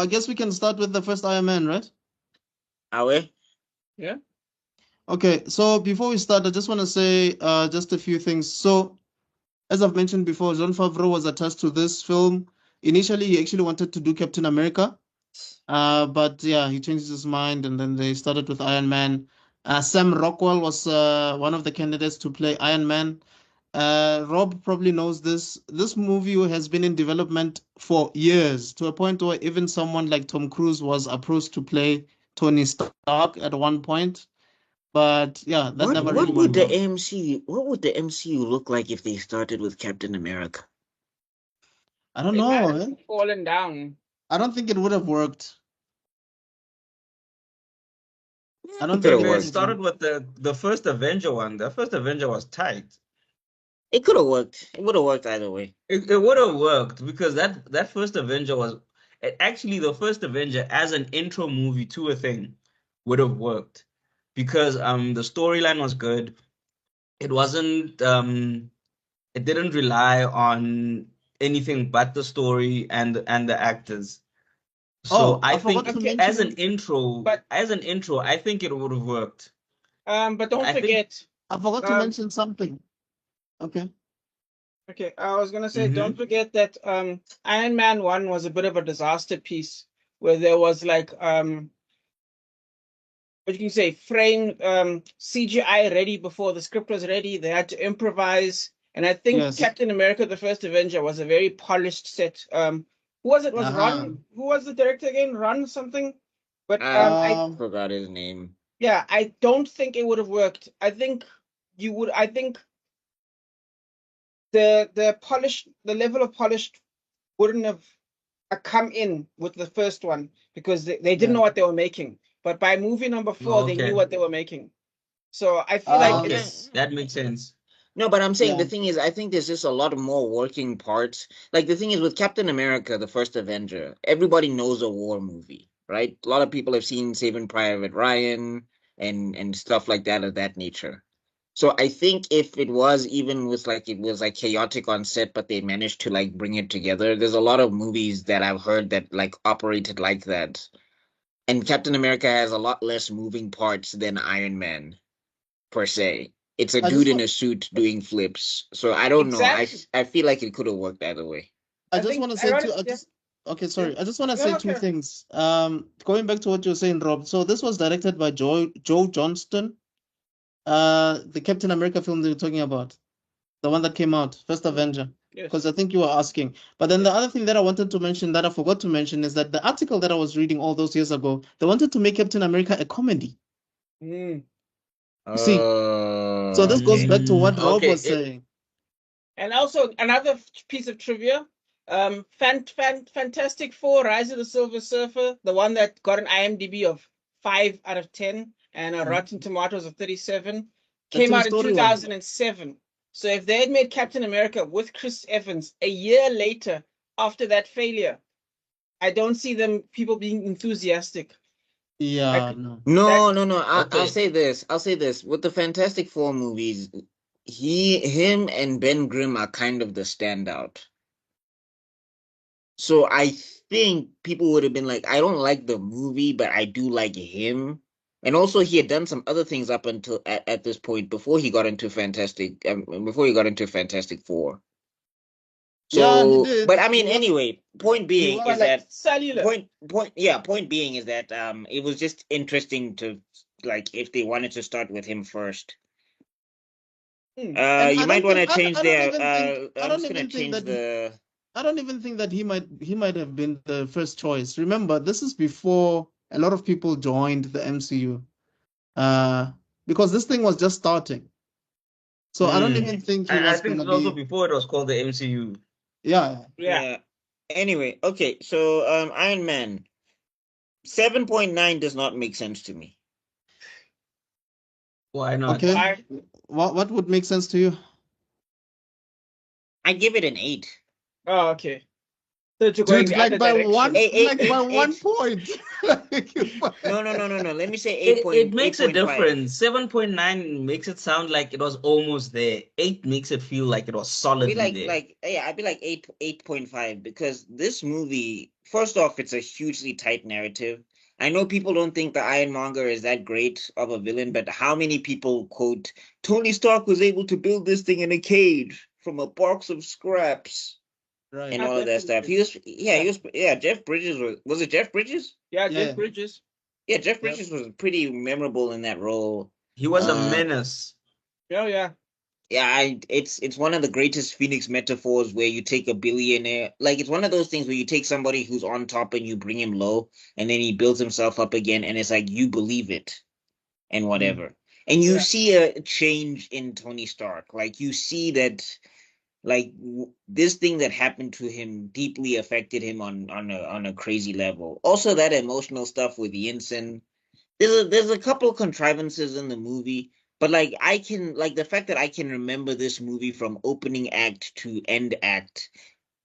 I guess we can start with the first Iron Man, right? Are we? Yeah. Okay, so before we start, I just want to say just a few things. So, as I've mentioned before, Jon Favreau was attached to this film. Initially, he actually wanted to do Captain America, but yeah, he changed his mind, and then they started with Iron Man. Sam Rockwell was one of the candidates to play Iron Man. Rob probably knows this. This movie has been in development for years, to a point where even someone like Tom Cruise was approached to play Tony Stark at one point. But yeah, that never really What would went the on. MCU look like if they started with Captain America? I don't It know. might have fallen down. I don't think it would have worked. I don't It think could it have would They have worked. started worked. with the first Avenger one. The first Avenger was tight. It could have worked. It would have worked either way. It would have worked because that first Avenger was actually the first Avenger as an intro movie to a thing would have worked because the storyline was good. It wasn't it didn't rely on anything but the story and the actors. So Oh, I I forgot think to Okay, as an mention. intro, but I think it would have worked. don't I think forget. I forgot to Um, mention something. Okay. okay, I was gonna say, don't mhm. forget that Iron Man 1 was a bit of a disaster piece where there was like what you can say, frame CGI ready before the script was ready. They had to improvise. And I think Yes. Captain America: The First Avenger was a very polished set. Who was it? Was Uh-huh. Ron? Who was the director again? Ron something. But I Um, Forgot his name. yeah, I don't think it would have worked. I think you would. I think the level of polish wouldn't have come in with the first one because they didn't yeah. know what they were making. But by movie number 4, they knew Okay. what they were making. So I feel like Okay. it's That makes sense. No, but I'm saying Yeah. the thing is, I think there's just a lot more working parts. Like the thing is with Captain America, the first Avenger, everybody knows a war movie, right? A lot of people have seen Saving Private Ryan and stuff like that of that nature. So I think if it was even with like it was like chaotic on set, but they managed to like bring it together, there's a lot of movies that I've heard that like operated like that. And Captain America has a lot less moving parts than Iron Man per se. It's a I just dude in want a suit doing flips. So I don't know. exactly. I feel like it could have worked either way. I I just think want to say two. yeah, Okay, yeah. sorry. I just want to No, say no, two okay. things. Going back to what you're saying, Rob. So this was directed by Joe Johnston. The Captain America film that you're talking about, the one that came out, First Avenger. Because Yes. I think you were asking. But then the Yes. other thing that I wanted to mention that I forgot to mention is that the article that I was reading all those years ago, they wanted to make Captain America a comedy. Mm. You see, so this goes Okay. back to what Rob Okay. was saying. And also another piece of trivia. Fantastic Four: Rise of the Silver Surfer, the one that got an IMDb of 5 out of 10 and a Rotten Tomatoes of 37, The came Toy out in Story one. 2007. So if they had made Captain America with Chris Evans a year later after that failure, I don't see people being enthusiastic. Yeah, Like no. No, that. no, no. I'll Okay. say this. I'll say this. With the Fantastic Four movies, him and Ben Grimm are kind of the standout. So I think people would have been like, I don't like the movie, but I do like him. And also, he had done some other things up until at this point before he got into Fantastic Four. Yeah, he So, did. but I He mean, was anyway, point he being was But is like that cellular. point being is that it was just interesting to like if they wanted to start with him first. Mm. and You might want to change I don't their. even think I I'm don't just gonna even think change that he, the. I don't even think that he might have been the first choice. Remember, this is before a lot of people joined the MCU. Because this thing was just starting. So I don't even think he I was think gonna it was also be. before it was called the MCU. Yeah. Yeah. Yeah. Anyway, okay. So Iron Man 7.9 does not make sense to me. Why not? Okay. Why? What would make sense to you? I give it an 8. Oh, okay. So you're going Dude, the like other by direction. one, Eight, by one eight. point. No. Let me say It makes a 8.5. difference. 7.9 makes it sound like it was almost there. 8 makes it feel like it was solidly there. I'd be like 8.5 because this movie, first off, it's a hugely tight narrative. I know people don't think the Ironmonger is that great of a villain, but how many people quote Tony Stark was able to build this thing in a cage from a box of scraps Right. and all of that stuff? He was Jeff Bridges was it Jeff Bridges? Yeah, Yeah. Jeff Bridges. Yeah, Jeff Yep. Bridges was pretty memorable in that role. He was a menace. Oh yeah. Yeah, it's one of the greatest Phoenix metaphors where you take a billionaire, like it's one of those things where you take somebody who's on top and you bring him low, and then he builds himself up again, and it's like you believe it and whatever. And you Yeah. see a change in Tony Stark. Like you see that like this thing that happened to him deeply affected him on a crazy level. Also that emotional stuff with Yinsen. There's a couple contrivances in the movie, but like I can like the fact that I can remember this movie from opening act to end act.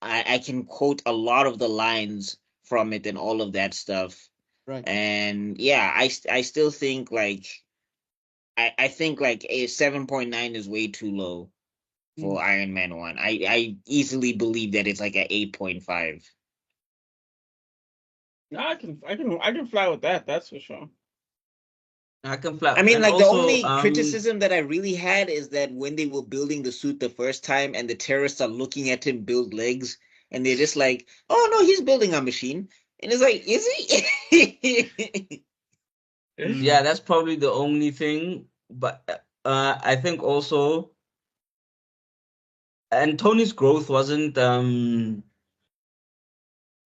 I can quote a lot of the lines from it and all of that stuff. Right. And yeah, I still think like I think like a 7.9 is way too low for Iron Man 1. I easily believe that it's like a 8.5. No, I can fly with that. That's for sure. I can fly. I mean, And like the also, only criticism that I really had is that when they were building the suit the first time and the terrorists are looking at him build legs and they're just like, oh no, he's building a machine. And it's like, is he? yeah, that's probably the only thing. But I think also, and Tony's growth wasn't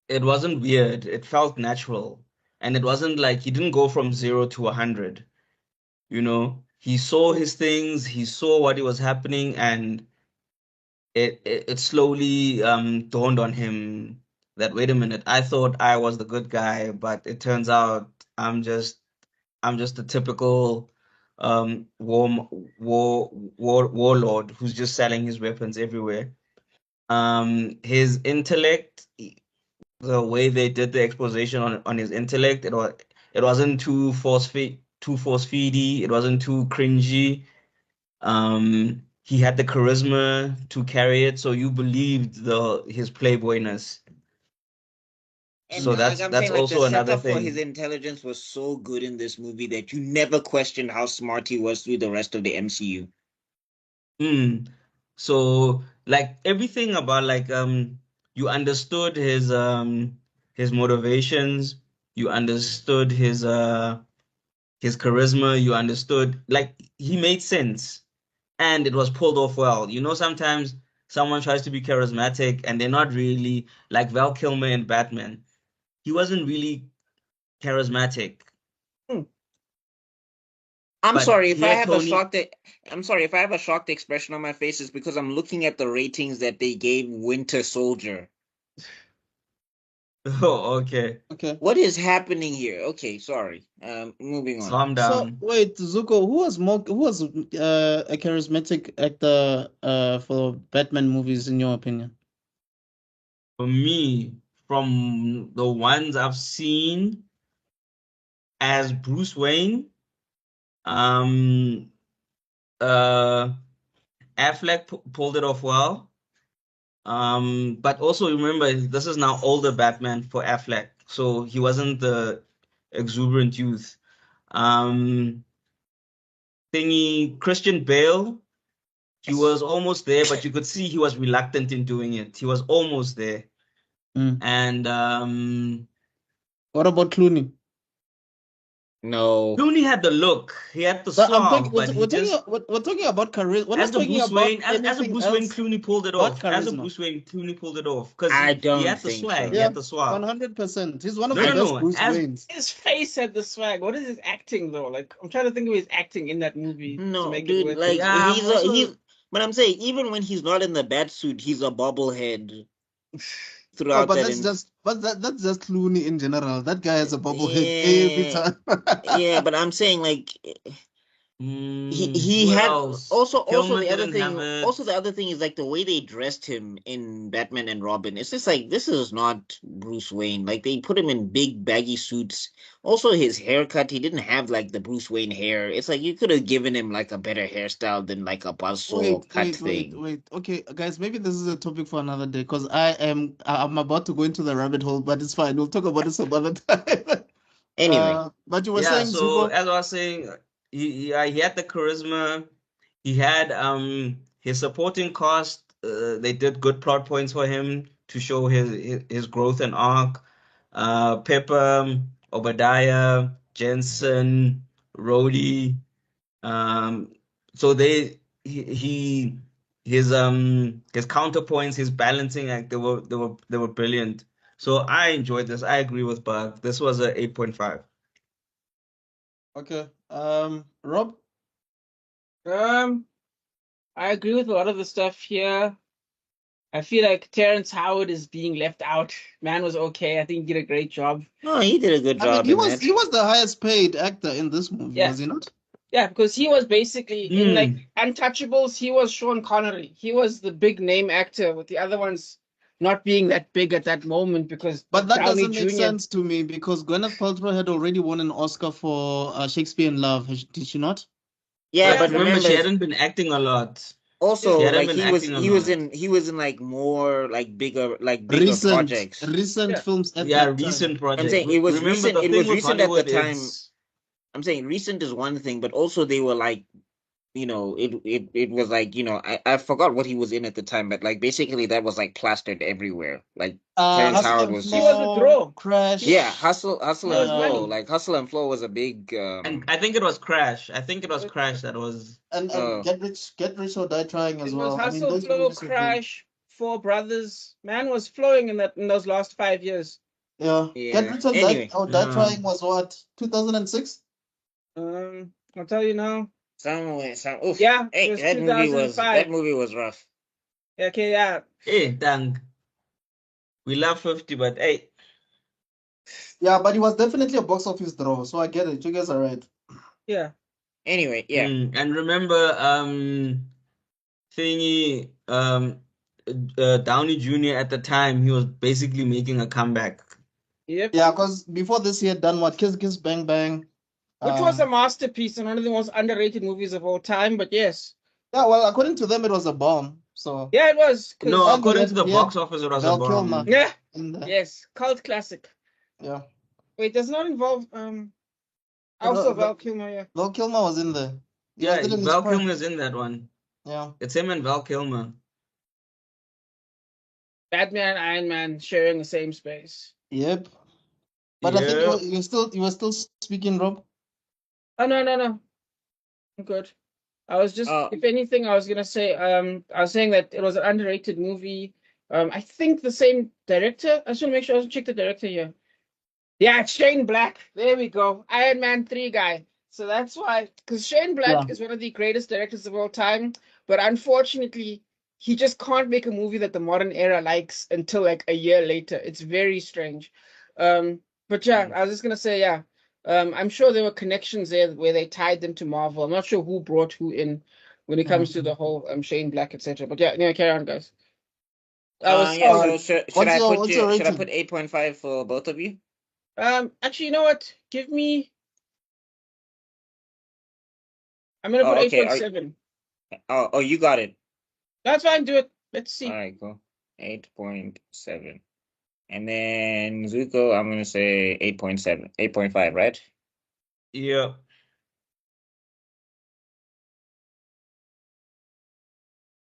it wasn't weird. It felt natural, and it wasn't like he didn't go from 0 to 100. You know, he saw his things, he saw what was happening, and it slowly dawned on him that wait a minute, I thought I was the good guy, but it turns out I'm just a typical warlord who's just selling his weapons everywhere. His intellect, the way they did the exposition on his intellect, it wasn't too force feedy, it wasn't too cringy. He had the charisma to carry it, so you believed his playboyness. And So like I'm that's saying, like the also another setup for his thing. intelligence was so good in this movie that you never questioned how smart he was through the rest of the MCU. Mm. So like everything about like you understood his motivations, you understood his charisma, you understood like he made sense and it was pulled off well. You know, sometimes someone tries to be charismatic and they're not really like Val Kilmer in Batman. He wasn't really charismatic, Hmm. I'm but sorry if I here have a Tony, shocked I'm sorry if I have a shocked expression on my face is because I'm looking at the ratings that they gave Winter Soldier. oh, okay, Okay. What is happening here? Okay, sorry. Moving on. calm So down. wait, Zuko, who was a charismatic actor for Batman movies in your opinion? For me, from the ones I've seen as Bruce Wayne, um, uh, Affleck pulled it off well. But also remember, this is now older Batman for Affleck, so he wasn't the exuberant youth. Um, Christian Bale, he was almost there, but you could see he was reluctant in doing it. He was almost there. Mm. And What about Clooney? No. Clooney had the look, he had the But I'm talking. suave, but he just We're talking about charisma. We're as not the talking Bruce about Wayne, as a anything Bruce Wayne, else Clooney pulled it but off. As a charisma. Bruce Wayne, Clooney pulled it off because I he don't had the think swag, so. he Yeah, had the suave. 100%. He's one of No, the no, best no. Bruce As Waynes. His face had the swag. What is his acting though? Like I'm trying to think of his acting in that movie to No, make it dude, worth like it. yeah, I'm he's also but I'm saying even when he's not in the bat suit, he's a bobblehead No, throughout but that in that's just Clooney in general. That guy has a bobblehead every yeah. time. Yeah, but I'm saying like He Who had else? also Kilmer the other didn't have thing also it. the other thing is like the way they dressed him in Batman and Robin. It's just like this is not Bruce Wayne. Like they put him in big baggy suits. Also his haircut, he didn't have like the Bruce Wayne hair. It's like you could have given him like a better hairstyle than like a buzzsaw cut thing. Wait. Okay, guys, maybe this is a topic for another day because I'm about to go into the rabbit hole, but it's fine. We'll talk about it some other time. Anyway, But you were Yeah, saying so Zuko. as I was saying, he had the charisma. He had his supporting cast. They did good plot points for him to show his growth and arc. Pepper, Obadiah, Jensen, Rhodey. Um, so he his counterpoints, his balancing act, they were brilliant. So I enjoyed this. I agree with Bug. This was a 8.5. Okay. Rob. Um, I agree with a lot of the stuff here. I feel like Terrence Howard is being left out. Man was okay. I think he did a great job. no, he did a good I mean, job in that. he was the highest paid actor in this movie, Yeah. was he not? Yeah, because he was basically in like Mm. Untouchables, he was Sean Connery. He was the big name actor, with the other ones not being that big at that moment because But that Downey doesn't make Jr. sense to me because Gwyneth Paltrow had already won an Oscar for Shakespeare in Love, did she not? Yeah, Yeah, But but but remember, she remember hadn't been acting a lot. yeah, She also hadn't like been acting a lot. he was in like more like bigger projects. Recent yeah. films at Yeah, that time. recent I'm project. saying it was Remember, recent. the It thing was with recent at the Hollywood, time. it's I'm saying recent is one thing, but also they were like, it was like, I forgot what he was in at the time, but like basically that was like plastered everywhere. Like Terrence Hustle Howard and was He was just, with Flow, Raw. He yeah, Crash. hustle he and was flow. money. Um, Like hustle and flow was a big, and I think it was Crash. I think it was Crash that was. and uh, Get Rich or Die Trying as It was well. I mean, Hustle, those Flow, movies were big. Crash, Four Brothers. Man was flowing in those last 5 years. Yeah, Get yeah. Rich or Anyway, Die Yeah. Trying was what, 2006? I'll tell you now. oof. Yeah, it Hey, was that 2005. movie was rough. Okay, yeah. Hey, dang. We love 50, but hey. Yeah, but it was definitely a box office draw, so I get it. You guys are right. Yeah. Anyway, yeah. And remember, thingy, Downey Jr. at the time, he was basically making a comeback. Yep. Yeah, because before this he had done what? Kiss Kiss Bang Bang. Which was a masterpiece and one of the most underrated movies of all time, but yes. Yeah, well, according to them, it was a bomb. So, Yeah, it was, No, because and according to the he had box office, it was a Val Kilmer bomb. yeah, in there. yes, cult classic. Yeah. Wait, does not involve also Val Kilmer, yeah. Val Kilmer was in there. He was Yeah, still in his Val prime. Kilmer's in that one. Yeah. It's him and Val Kilmer. Batman, Iron Man sharing the same space. Yep. But I think Yeah. you were still speaking, Rob. Oh no, no, no. I'm good. I was just, if anything, I was gonna say, I was saying that it was an underrated movie. I think the same director. I just want to make sure I check the director here. Yeah, it's Shane Black. There we go. Iron Man 3 guy. So that's why, because Shane Black Yeah. is one of the greatest directors of all time, but unfortunately, he just can't make a movie that the modern era likes until like a year later. It's very strange. But yeah, I was just gonna say, yeah. I'm sure there were connections there where they tied them to Marvel. I'm not sure who brought who in when it comes to the whole Shane Black, etc. But yeah, anyway, carry on, guys. I was Yeah. oh So What's your should I rating? put 8.5 for both of you? actually, you know what? Give me. I'm gonna Oh, put okay. 8.7. Oh, you got it. That's fine. Do it. Let's All see. right, cool. 8.7. And then Zuko, I'm gonna say 8.7, 8.5, right? Yeah.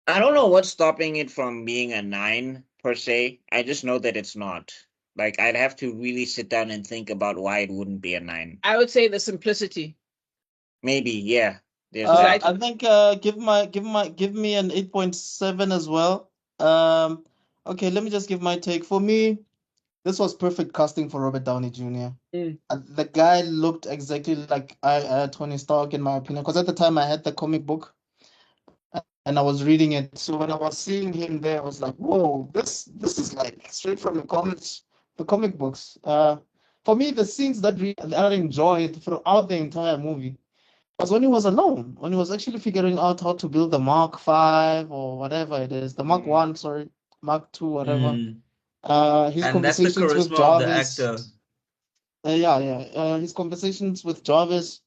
I don't know what's stopping it from being a 9 per se. I just know that it's not. Like I'd have to really sit down and think about why it wouldn't be a 9. I would say the simplicity. Maybe, yeah. There's Because that. I think give me an 8.7 as well. Okay, let me just give my take. For me, this was perfect casting for Robert Downey Jr. The guy looked exactly like Tony Stark in my opinion, because at the time I had the comic book and I was reading it. So when I was seeing him there, I was like, "Whoa, this is like straight from the comic books." For me, the scenes that I enjoyed throughout the entire movie was when he was alone, when he was actually figuring out how to build the Mark 5 or whatever it is, the Mark 1, sorry, Mark 2, whatever. Mm. His And that's the conversations with charisma of the Jarvis. actor. His conversations with Jarvis,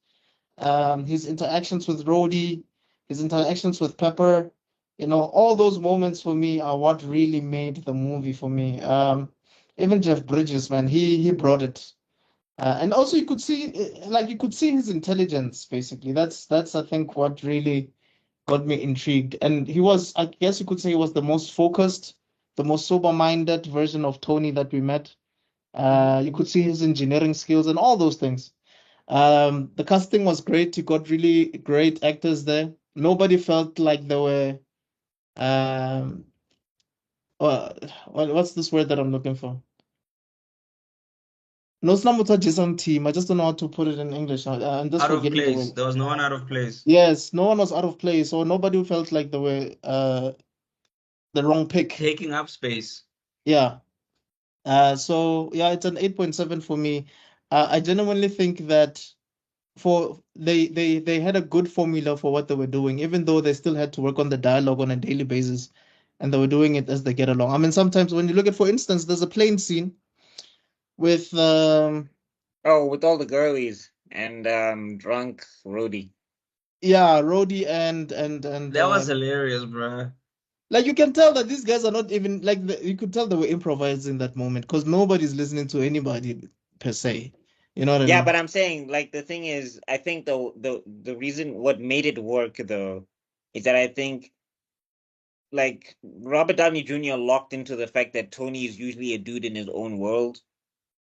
his interactions with Rhodey, his interactions with Pepper, all those moments for me are what really made the movie for me. Even Jeff Bridges, man, he brought it. And also you could see his intelligence, basically. That's I think what really got me intrigued. And I guess you could say he was the most focused, the most sober-minded version of Tony that we met. You could see his engineering skills and all those things. The casting was great. You got really great actors there. Nobody felt like they were what's this word that I'm looking for? No, it's not Jason team. I just don't know how to put it in English. I'm just Out of forgetting the place. word. There was no one out of place. Yes, no one was out of place, so nobody felt like they were the wrong pick. Taking up space. Yeah. So yeah, it's an 8.7 for me. I genuinely think that they had a good formula for what they were doing, even though they still had to work on the dialogue on a daily basis, and they were doing it as they get along. I mean, sometimes when you look at, for instance, there's a plane scene with with all the girlies and drunk Rhodey. Rhodey and That was hilarious, bruh. like you can tell that these guys are not even like you could tell they were improvising that moment because nobody's listening to anybody per se. You know what I Yeah, mean? but I'm saying like the thing is, I think the reason what made it work though is that I think like Robert Downey Jr. locked into the fact that Tony is usually a dude in his own world.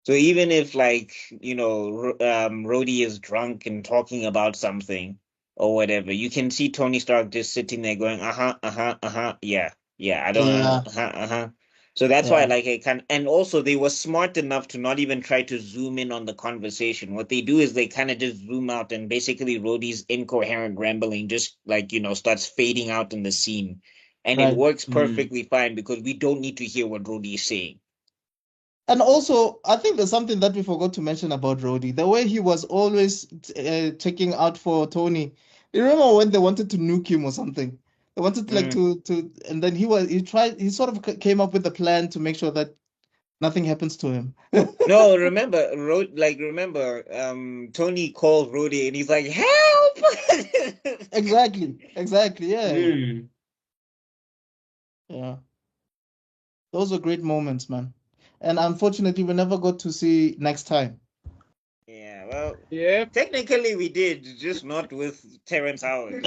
So even if like, Rhodey is drunk and talking about something or whatever, you can see Tony Stark just sitting there going, uh-huh, uh-huh, uh-huh, yeah, yeah, I don't Yeah, uh-huh, uh-huh. So that's why yeah, like I can, and also they were smart enough to not even try to zoom in on the conversation. What they do is they kind of just zoom out and basically Rhodey's incoherent rambling just like, starts fading out in the scene. And it right. works Mm. perfectly fine because we don't need to hear what Rhodey is saying. And also, I think there's something that we forgot to mention about Rhodey. The way he was always checking out for Tony. You remember when they wanted to nuke him or something? They wanted like Mm. and then he sort of came up with a plan to make sure that nothing happens to him. No, remember, Tony called Rudy and he's like, "Help!" Exactly. Yeah. Mm. Yeah. Those were great moments, man. And unfortunately, we never got to see next time. Yeah, well, Yeah. technically we did, just not with Terrence Howard.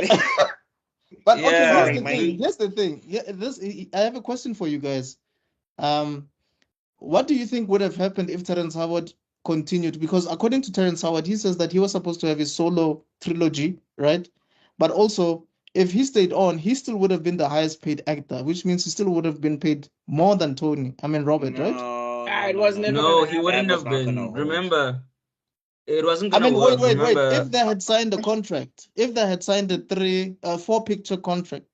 But okay, Yeah. Sorry, Mike. Here's the thing. I have a question for you guys. Um, what do you think would have happened if Terrence Howard continued? Because according to Terrence Howard, he says that he was supposed to have his solo trilogy, right? But also, if he stayed on, he still would have been the highest paid actor, which means he still would have been paid more than Robert, right? No, no, It no, was no, never no, gonna No, he no. That wouldn't happen. was have not gonna been. hold. Remember, it wasn't I gonna mean, work. wait. If Remember, they had signed a contract, if they had signed four picture contract,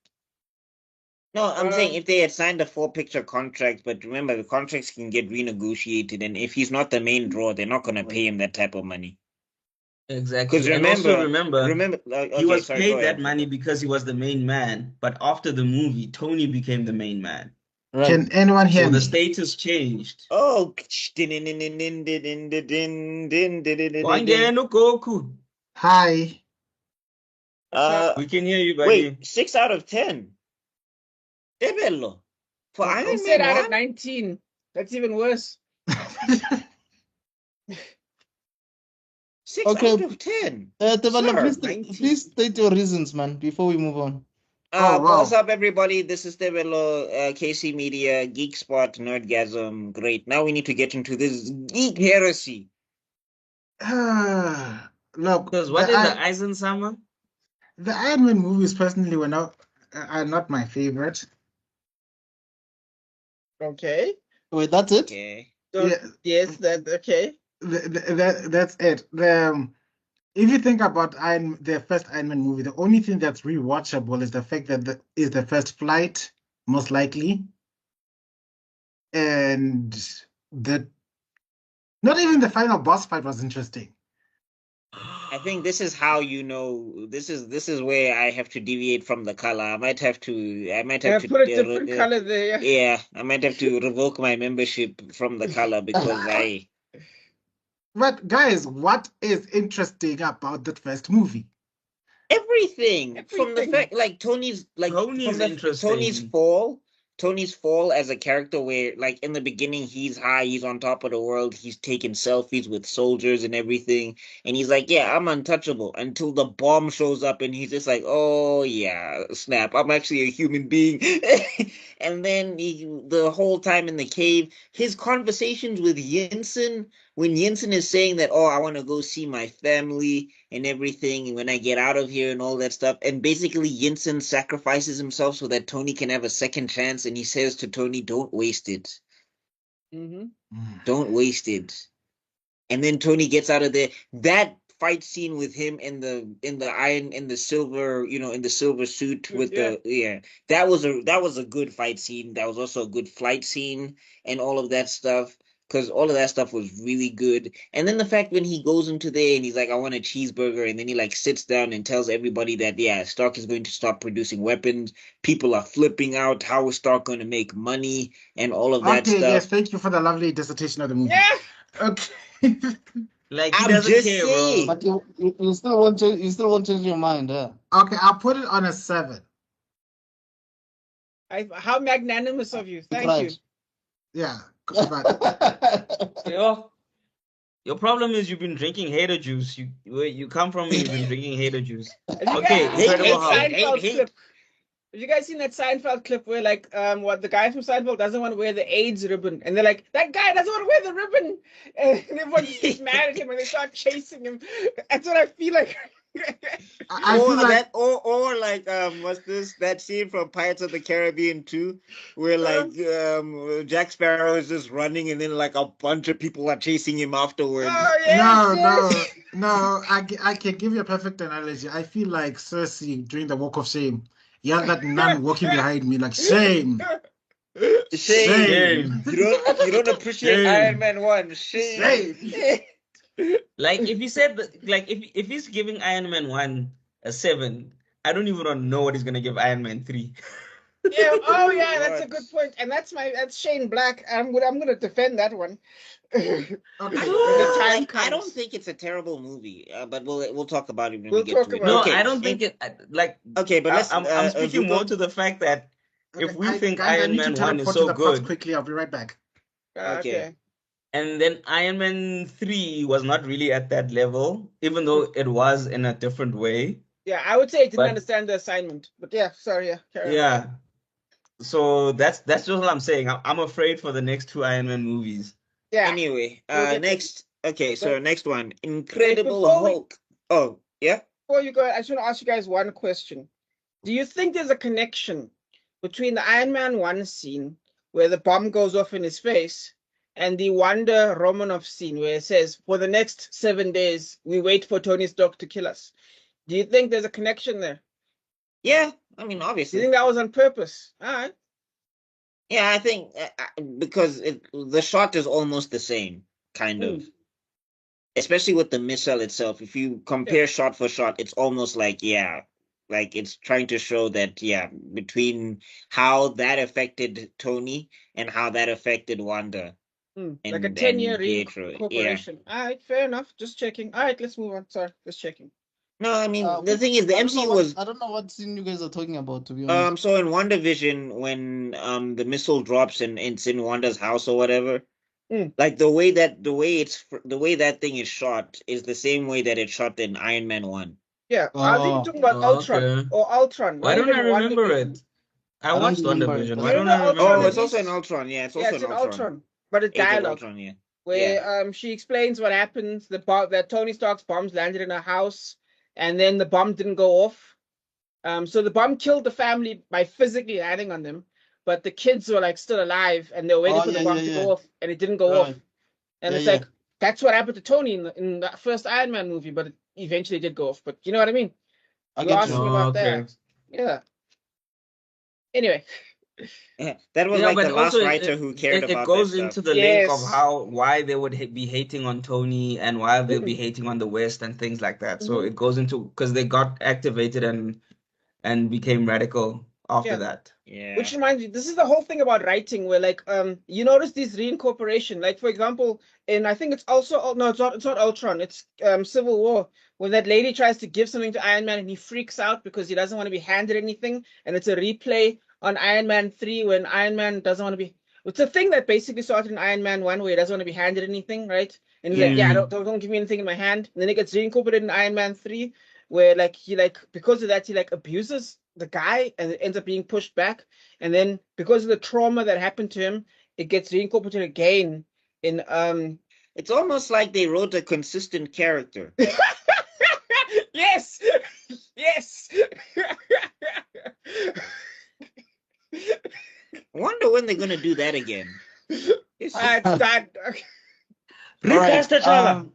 No, I'm saying Um, if they had signed a four-picture contract, but remember the contracts can get renegotiated, and if he's not the main draw, they're not gonna pay him that type of money. Because exactly. And also remember, remember, he okay, was sorry, go paid that ahead. money because he was the main man. But after the movie, Tony became the main man. right? Can anyone hear So the me? status changed. Oh, Wangeno Goku. Hi. what's up? We can hear you, wait, buddy. 6 out of 10. Debello. For He Iron said Man out 1? of 19. That's even worse. 6 Okay, out of 10. Tebalo, Sir. please state your reasons, man, before we move on. Oh, What's wow. up, everybody? This is Debello, KC Media, Geek Spot, Nerdgasm. Great. Now we need to get into this geek heresy. Look, Because what is the Eisen Summer? the Iron Man movies personally are not my favorite. Okay. Wait, that's it? Okay. So Yeah, yes, that okay. that's it. If you think about the first Iron Man movie, the only thing that's rewatchable is the fact that is the first flight, most likely, and the not even the final boss fight was interesting. I think this is how this is where I have to deviate from the color. I might have to Put a different color there. yeah, I might have to revoke my membership from the color because But guys, what is interesting about that first movie? everything from the Everything. fact like Tony's interesting. Tony's fall as a character where like in the beginning he's high, he's on top of the world, he's taking selfies with soldiers and everything, and he's like, yeah, I'm untouchable until the bomb shows up and he's just like, oh yeah, snap, I'm actually a human being. And then the whole time in the cave, his conversations with Jensen, when Jensen is saying that, oh, I want to go see my family and everything, and when I get out of here and all that stuff, and basically Jensen sacrifices himself so that Tony can have a second chance, and he says to Tony, "Don't waste it. Don't waste it." And then Tony gets out of there. That fight scene with him in the silver, in the silver suit with that was a good fight scene. That was also a good flight scene and all of that stuff. Because all of that stuff was really good. And then the fact when he goes into there and he's like, I want a cheeseburger, and then he like sits down and tells everybody that, yeah, Stark is going to stop producing weapons. People are flipping out. How is Stark going to make money and all of that stuff? Yes, thank you for the lovely dissertation of the movie. Yeah. Okay. Like he I'm doesn't just care, saying. bro. But you still won't change your mind, yeah. Okay, I'll put it on a 7. How magnanimous of you. Thank Right. you. Yeah. But Your problem is you've been drinking hater juice. Where you come from, you've been drinking hater juice. Have you Okay, guys seen Incredible that Hulk. Seinfeld clip? Have you guys seen that Seinfeld clip where like what the guy from Seinfeld doesn't want to wear the AIDS ribbon, and they're like, that guy doesn't want to wear the ribbon, and everyone just gets mad at him and they start chasing him. That's what I feel like. I feel like or like what's this that scene from Pirates of the Caribbean 2 where like Jack Sparrow is just running and then like a bunch of people are chasing him afterwards. Oh, yes, no. I can give you a perfect analogy. I feel like Cersei during the Walk of Shame. Yeah, that nun walking behind me like shame. Shame. You don't appreciate Shame. Iron Man 1. Shame. Like if he said if he's giving Iron Man 1 a 7, I don't even know what he's gonna give Iron Man 3. Yeah. Oh yeah, that's a good point. And that's Shane Black. I'm gonna defend that one. Okay. I don't think it's a terrible movie, but we'll talk about it when we get to it. No, Okay. I don't think it like. Okay, but I'm speaking more to the fact that if we think guys, Iron Man 1 is so to the plots good, quickly, I'll be right back. Okay. and then Iron Man 3 was not really at that level, even though it was in a different way. Yeah, I would say it didn't understand the assignment, but yeah, sorry, yeah. Yeah. So that's just what I'm saying. I'm afraid for the next 2 Iron Man movies. Yeah. Anyway, next. Okay, so next one, Wait, Incredible before we- Hulk. Oh, yeah. Before you go, I just want to ask you guys one question. Do you think there's a connection between the Iron Man 1 scene where the bomb goes off in his face and the Wanda Romanoff scene where it says, for the next 7 days, we wait for Tony Stark to kill us? Do you think there's a connection there? Yeah, I mean, Do obviously. you think that was on purpose? All right. Yeah, I think because the shot is almost the same, kind of. Especially with the missile itself. If you compare shot for shot, it's almost like, like it's trying to show that, between how that affected Tony and how that affected Wanda. Like a 10-year Pietro. incorporation. All right, fair enough. Just checking. All right, let's move on. Sorry, just checking. No, I mean, the thing is, the MCU was... I don't know what scene you guys are talking about, to be honest. So in WandaVision, when the missile drops and it's in Wanda's house or whatever, like the way that thing is shot is the same way that it's shot in Iron Man 1. Yeah, I think you're talking about Ultron okay. or Ultron. Why don't I remember it? I watched WandaVision. Why don't I remember? Oh, it's also an Ultron. Yeah, it's also an Ultron. But it's dialogue. Ultron, yeah. Where she explains what happens. That Tony Stark's bombs landed in her house, and then the bomb didn't go off. So the bomb killed the family by physically landing on them, but the kids were like still alive, and they were waiting for the bomb to go off, and it didn't go off. And it's like that's what happened to Tony in the first Iron Man movie, but it eventually did go off. But you know what I mean? I You're get asking you. about that. Yeah. Anyway, That was Yeah, like but the last also writer who cared it about that goes stuff. into the link of Yes. why they would be hating on Tony and why they'll be hating on the West and things like that. So it goes into because they got activated and became radical after Yeah. that. Which Yeah. reminds me, this is the whole thing about writing, where like you notice these reincorporation. Like for example, in I think it's also no, it's not Ultron, it's Civil War, when that lady tries to give something to Iron Man and he freaks out because he doesn't want to be handed anything, and it's a replay on Iron Man 3 when Iron Man doesn't want to be. It's a thing that basically started in Iron Man 1 where he doesn't want to be handed anything, right? And he's like, yeah, Mm. don't give me anything in my hand. And then it gets reincorporated in Iron Man 3 where like he like because of that he like abuses the guy and it ends up being pushed back, and then because of the trauma that happened to him it gets reincorporated again in It's almost like they wrote a consistent character. yes. Yes. I wonder when they're gonna do that again. It's done. All right. Recast it, Chala.